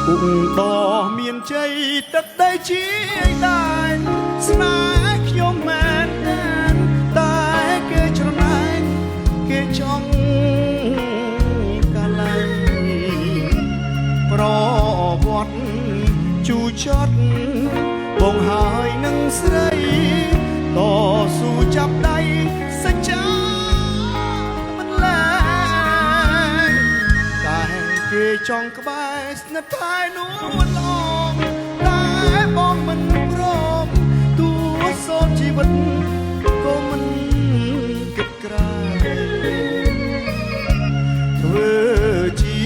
ឧត្តមមានជ័យទឹកដីជាដែនស្នេហ៍ខ្ញុំមែនតែគេច្រណែនគេចង់កាឡៃប្រវត្តិជូរចត់បងហើយនឹងស្រីតស៊ូចាប់ដៃសច្ចាមិនលែងតែគេចង់ក្បែរស្និទ្ធថែនួនល្អតែបងមិនព្រមទួសូនជីវិតក៏មិនគិតក្រែងធ្វើជា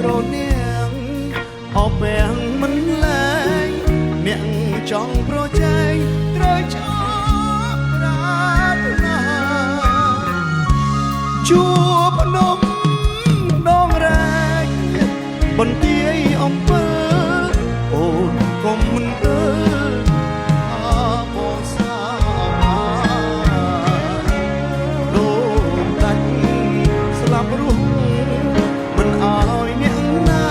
រនាងអបពាំងមិនលែងអ្នកចង់ប្រជែងត្រូវចោលប្រាថ្នាជួបភ្នំដងរែកបន្ទាយអំពើអូនកុំមិនទៅបងសាលោកដាច់ស្លាប់រស់មិនអើយអ្នកណា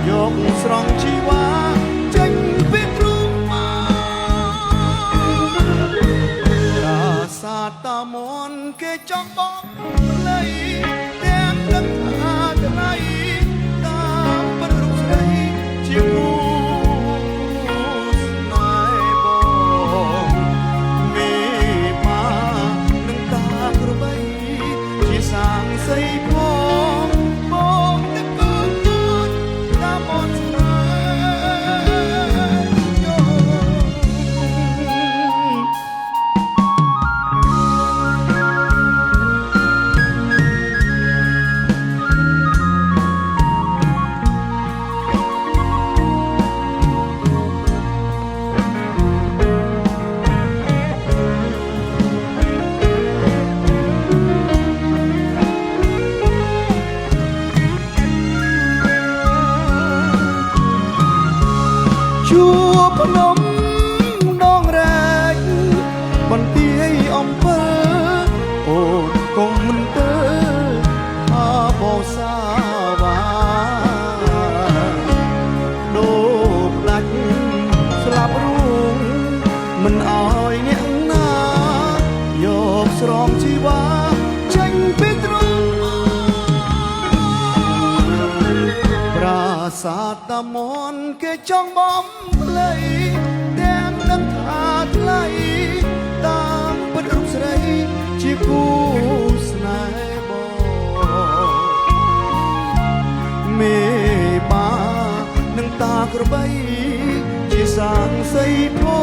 យកស្រង់ជីវ៉ាចេញពីទ្រូងមករាសាតាមនគេចង់បងលៃទាំងទឹកអាថ្លៃតាមបររូបស្រីជាគូស្នេហ៍បងមេម៉ានឹងតាក្របីជាសាងសីផងបងទឹកកូនតាមមនស្នេហ៍យោជួបភ្នំដងរែកបន្ទាយអំពើអូនកុំមិនទៅបោសាវ៉ាលោកដាច់ស្លាប់រួងមិនអើយអ្នកណាយកស្រងជីវ៉ាចេញពីទ្រូងប្រាសាទតាមនគេចង់បំភ្លៃទាំងនឹងថាថ្លៃតាមពិតរូបស្រីជាគូស្នេហ៍បងមេបានឹងតាក្របីជាសាងសីផង